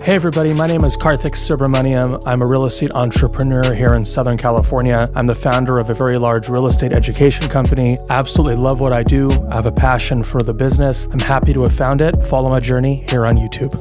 Hey everybody, my name is Kartik Subramaniam. I'm a real estate entrepreneur here in Southern California. I'm the founder of a very large real estate education company. Absolutely love what I do. I have a passion for the business. I'm happy to have found it. Follow my journey here on YouTube.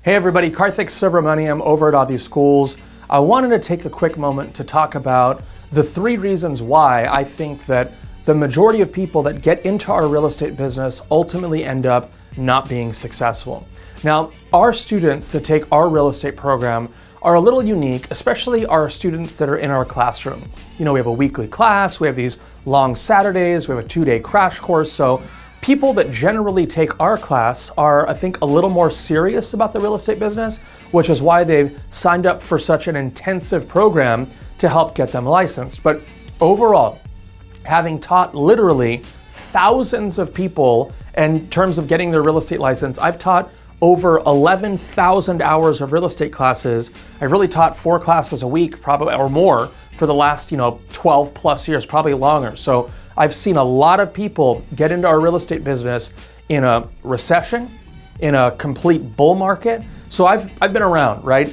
Hey everybody, Kartik Subramaniam over at ADHI Schools. I wanted to take a quick moment to talk about the 3 reasons why I think that the majority of people that get into our real estate business ultimately end up not being successful. Now, our students that take our real estate program are a little unique, especially our students that are in our classroom. You know, we have a weekly class, we have these long Saturdays, we have a 2-day crash course. So people that generally take our class are, I think, a little more serious about the real estate business, which is why they've signed up for such an intensive program to help get them licensed. But overall, having taught literally thousands of people in terms of getting their real estate license, I've taught over 11,000 hours of real estate classes. I've really taught 4 classes a week, probably, or more, for the last 12 plus years, probably longer. So I've seen a lot of people get into our real estate business in a recession, in a complete bull market. So I've been around, right?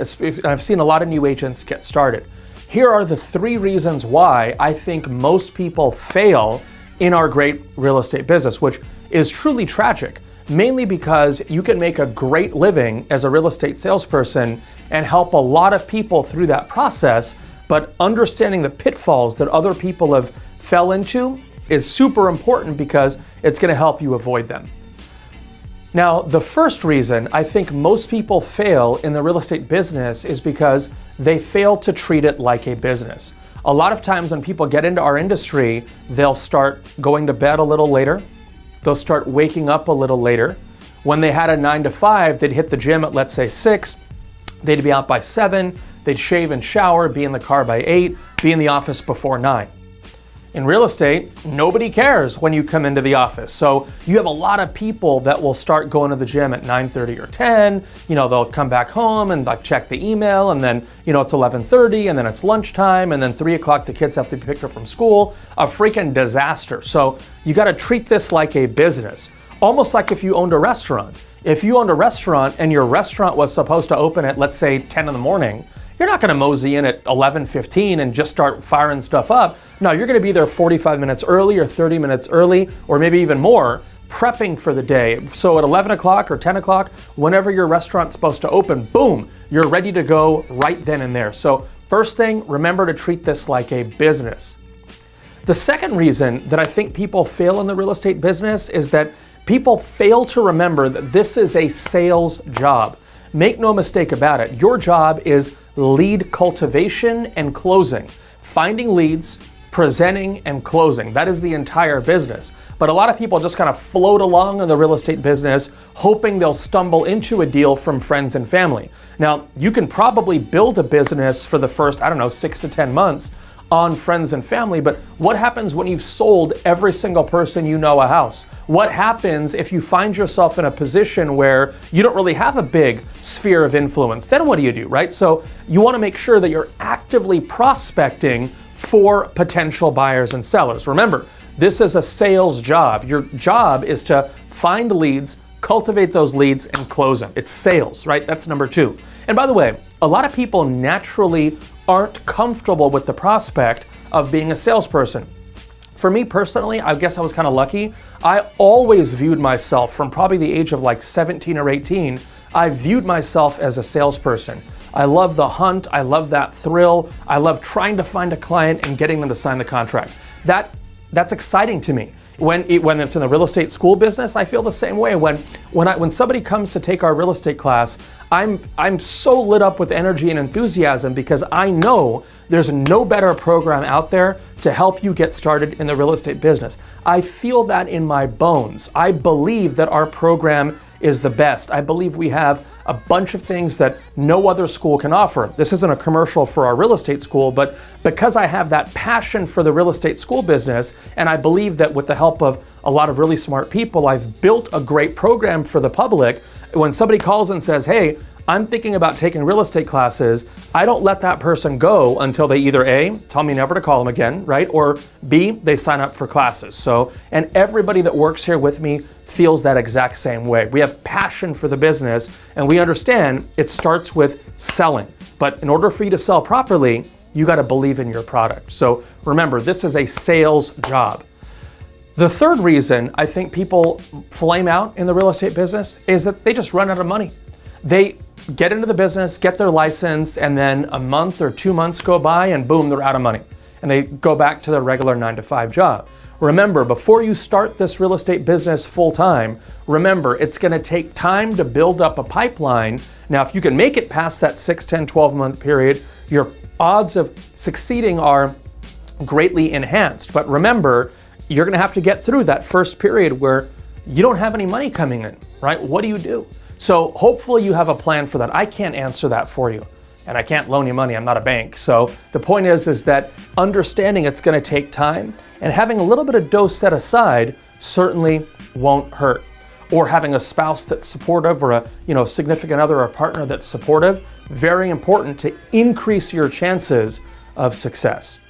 I've seen a lot of new agents get started. Here are the 3 reasons why I think most people fail in our great real estate business, which is truly tragic. Mainly because you can make a great living as a real estate salesperson and help a lot of people through that process, but understanding the pitfalls that other people have fell into is super important because it's going to help you avoid them. Now, the first reason I think most people fail in the real estate business is because they fail to treat it like a business. A lot of times when people get into our industry, they'll start going to bed a little later. They'll start waking up a little later. When they had a 9 to 5, they'd hit the gym at, let's say, 6. They'd be out by 7. They'd shave and shower, be in the car by 8, be in the office before 9. In real estate, nobody cares when you come into the office. So you have a lot of people that will start going to the gym at 9:30 or 10. They'll come back home and check the email, and then, it's 11:30, and then it's lunchtime, and then 3 o'clock the kids have to be picked up from school. A freaking disaster. So you got to treat this like a business, almost like if you owned a restaurant. If you owned a restaurant and your restaurant was supposed to open at, let's say, 10 in the morning, you're not going to mosey in at 11:15 and just start firing stuff up. No, you're going to be there 45 minutes early or 30 minutes early, or maybe even more, prepping for the day. So at 11 o'clock or 10 o'clock, whenever your restaurant's supposed to open, boom, you're ready to go right then and there. So first thing, remember to treat this like a business. The second reason that I think people fail in the real estate business is that people fail to remember that this is a sales job. Make no mistake about it. Your job is lead cultivation and closing. Finding leads, presenting, and closing. That is the entire business. But a lot of people just kind of float along in the real estate business, hoping they'll stumble into a deal from friends and family. Now, you can probably build a business for the first, 6 to 10 months on friends and family, but what happens when you've sold every single person you know a house? What happens if you find yourself in a position where you don't really have a big sphere of influence? Then what do you do, right? So you want to make sure that you're actively prospecting for potential buyers and sellers. Remember, this is a sales job. Your job is to find leads, cultivate those leads, and close them. It's sales, right? That's number 2. And by the way, a lot of people naturally aren't comfortable with the prospect of being a salesperson. For me personally, I guess I was kind of lucky. I always viewed myself from probably the age of 17 or 18, I viewed myself as a salesperson. I love the hunt. I love that thrill. I love trying to find a client and getting them to sign the contract. That's exciting to me. When it's in the real estate school business, I feel the same way. When somebody comes to take our real estate class, I'm so lit up with energy and enthusiasm because I know there's no better program out there to help you get started in the real estate business. I feel that in my bones. I believe that our program is the best. I believe we have a bunch of things that no other school can offer. This isn't a commercial for our real estate school, but because I have that passion for the real estate school business, and I believe that with the help of a lot of really smart people, I've built a great program for the public. When somebody calls and says, hey, I'm thinking about taking real estate classes, I don't let that person go until they either A, tell me never to call them again, right? Or B, they sign up for classes. And everybody that works here with me feels that exact same way. We have passion for the business, and we understand it starts with selling. But in order for you to sell properly, you got to believe in your product. So remember, this is a sales job. The third reason I think people flame out in the real estate business is that they just run out of money. They get into the business, get their license, and then a month or 2 months go by and boom, they're out of money. And they go back to their regular 9-to-5 job. Remember, before you start this real estate business full time, remember, it's gonna take time to build up a pipeline. Now, if you can make it past that 6, 10, 12-month period, your odds of succeeding are greatly enhanced. But remember, you're gonna have to get through that first period where you don't have any money coming in, right? What do you do? So hopefully you have a plan for that. I can't answer that for you, and I can't loan you money. I'm not a bank. So the point is that understanding it's gonna take time and having a little bit of dough set aside certainly won't hurt. Or having a spouse that's supportive, or a significant other or partner that's supportive, very important to increase your chances of success.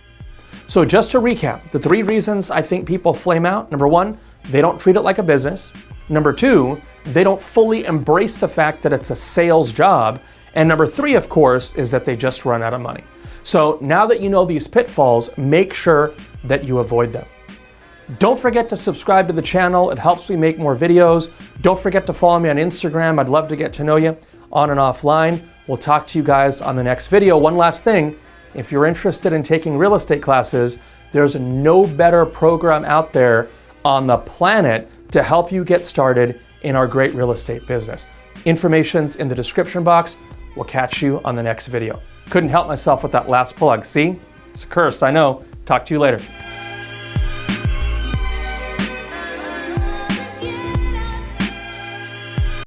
So just to recap, the 3 reasons I think people flame out. Number 1, they don't treat it like a business. Number 2, they don't fully embrace the fact that it's a sales job. And number 3, of course, is that they just run out of money. So now that you know these pitfalls, make sure that you avoid them. Don't forget to subscribe to the channel. It helps me make more videos. Don't forget to follow me on Instagram. I'd love to get to know you on and offline. We'll talk to you guys on the next video. One last thing, if you're interested in taking real estate classes, there's no better program out there on the planet to help you get started in our great real estate business. Information's in the description box. We'll catch you on the next video. Couldn't help myself with that last plug. See? It's a curse, I know. Talk to you later.